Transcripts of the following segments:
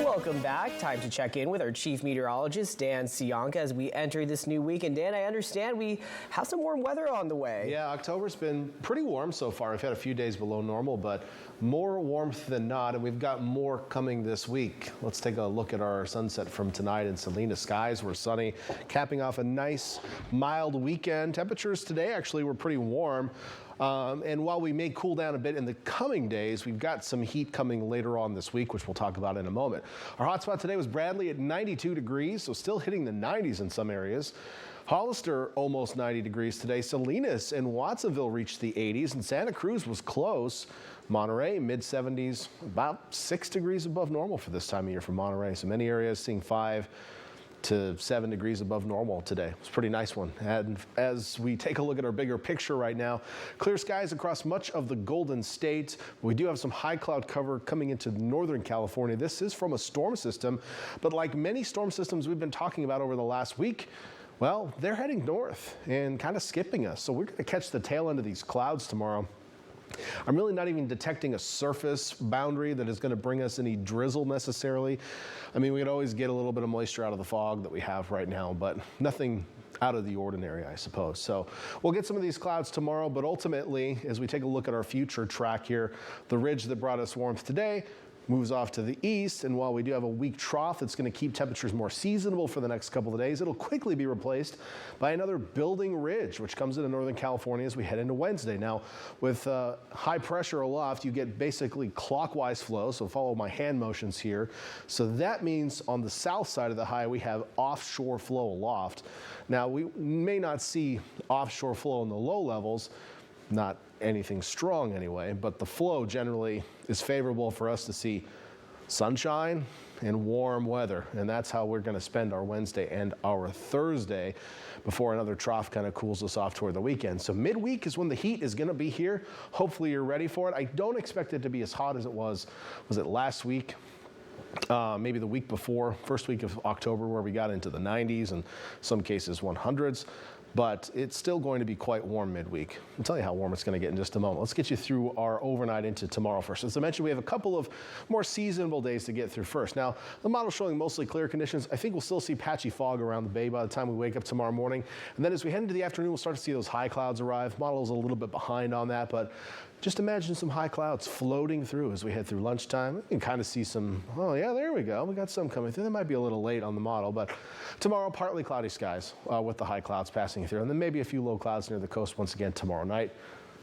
Welcome back. Time to check in with our chief meteorologist, Dan Cianca, as we enter this new week. And Dan, I understand we have some warm weather on the way. Yeah, October's been pretty warm so far. We've had a few days below normal, but more warmth than not, and we've got more coming this week. Let's take a look at our sunset from tonight in Salinas. Skies were sunny, capping off a nice, mild weekend. Temperatures today actually were pretty warm. And while we may cool down a bit in the coming days, we've got some heat coming later on this week, which we'll talk about in a moment. Our hotspot today was Bradley at 92 degrees, so still hitting the 90s in some areas. Hollister almost 90 degrees today. Salinas and Watsonville reached the 80s, and Santa Cruz was close. Monterey, mid-70s, about 6 degrees above normal for this time of year for Monterey. So many areas seeing 5 to 7 degrees above normal today. It's a pretty nice one. And as we take a look at our bigger picture right now, clear skies across much of the Golden State. We do have some high cloud cover coming into northern California. This is from a storm system, but like many storm systems we've been talking about over the last week, well, they're heading north and kind of skipping us. So we're going to catch the tail end of these clouds tomorrow. I'm really not even detecting a surface boundary that is going to bring us any drizzle necessarily. I mean, we could always get a little bit of moisture out of the fog that we have right now, but nothing out of the ordinary, I suppose. So we'll get some of these clouds tomorrow, but ultimately, as we take a look at our future track here, the ridge that brought us warmth today moves off to the east, and while we do have a weak trough that's going to keep temperatures more seasonable for the next couple of days, it'll quickly be replaced by another building ridge, which comes into northern California as we head into Wednesday. Now, with high pressure aloft, you get basically clockwise flow, so follow my hand motions here. So that means on the south side of the high, we have offshore flow aloft. Now, we may not see offshore flow in the low levels, not anything strong anyway, but the flow generally is favorable for us to see sunshine and warm weather, and that's how we're going to spend our Wednesday and our Thursday before another trough kind of cools us off toward the weekend. So midweek is when the heat is going to be here. Hopefully you're ready for it. I don't expect it to be as hot as it was it last week? Maybe the week before, first week of October, where we got into the 90s and some cases 100s. But it's still going to be quite warm midweek. I'll tell you how warm it's going to get in just a moment. Let's get you through our overnight into tomorrow first. As I mentioned, we have a couple of more seasonable days to get through first. Now, the model's showing mostly clear conditions. I think we'll still see patchy fog around the bay by the time we wake up tomorrow morning. And then as we head into the afternoon, we'll start to see those high clouds arrive. Model's a little bit behind on that, but just imagine some high clouds floating through as we head through lunchtime. You can kind of see some, oh yeah, there we go. We got some coming through. That might be a little late on the model, but tomorrow, partly cloudy skies with the high clouds passing through. And then maybe a few low clouds near the coast once again tomorrow night.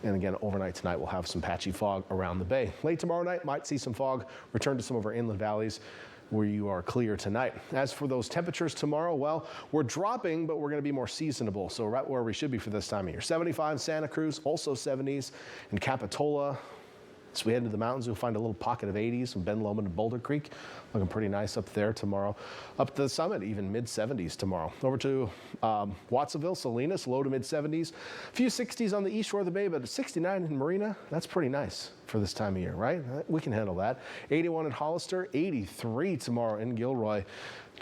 And again, overnight tonight, we'll have some patchy fog around the bay. Late tomorrow night, might see some fog return to some of our inland valleys where you are clear tonight. As for those temperatures tomorrow, well, we're dropping, but we're going to be more seasonable. So right where we should be for this time of year. 75 Santa Cruz, also 70s in Capitola. As we head into the mountains, you'll find a little pocket of 80s in Ben Lomond and Boulder Creek. Looking pretty nice up there tomorrow. Up to the summit, even mid-70s tomorrow. Over to Watsonville, Salinas, low to mid-70s. A few 60s on the east shore of the bay, but 69 in Marina, that's pretty nice for this time of year, right? We can handle that. 81 in Hollister, 83 tomorrow in Gilroy.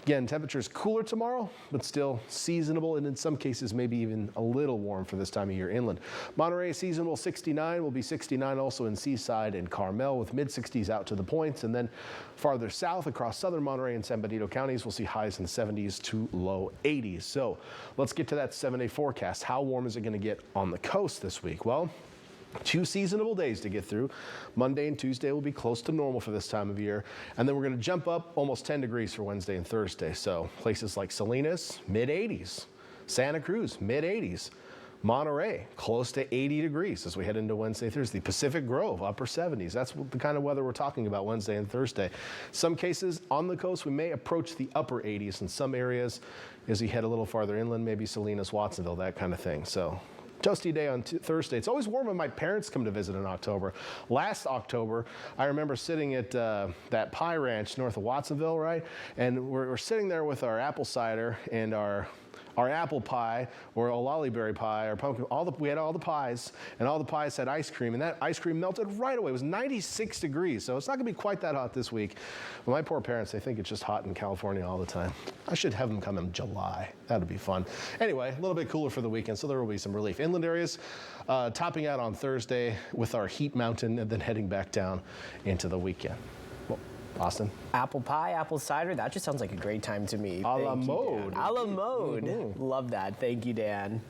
Again, temperatures cooler tomorrow, but still seasonable, and in some cases maybe even a little warm for this time of year inland. Monterey seasonable 69, will be 69 also in Seaside and Carmel, with mid-60s out to the points. And then farther south across southern Monterey and San Benito counties, we'll see highs in the 70s to low 80s. So let's get to that 7-day forecast. How warm is it going to get on the coast this week? Well, 2 seasonable days to get through. Monday and Tuesday will be close to normal for this time of year. And then we're going to jump up almost 10 degrees for Wednesday and Thursday. So places like Salinas, mid-80s. Santa Cruz, mid-80s. Monterey, close to 80 degrees as we head into Wednesday, Thursday. Pacific Grove, upper 70s. That's the kind of weather we're talking about Wednesday and Thursday. Some cases on the coast, we may approach the upper 80s in some areas as we head a little farther inland, maybe Salinas, Watsonville, that kind of thing. So toasty day on Thursday. It's always warm when my parents come to visit in October. Last October, I remember sitting at that pie ranch north of Watsonville, right? And we're sitting there with our apple cider and our apple pie or a lollyberry pie or pumpkin. We had all the pies, and all the pies had ice cream, and that ice cream melted right away. It was 96 degrees, so it's not going to be quite that hot this week. But my poor parents, they think it's just hot in California all the time. I should have them come in July. That would be fun. Anyway, a little bit cooler for the weekend, so there will be some relief. Inland areas topping out on Thursday with our heat mountain and then heading back down into the weekend. Well, Austin? Apple pie, apple cider, that just sounds like a great time to me. A la Thank you, Dan. mode. A la mode. Love that. Thank you, Dan.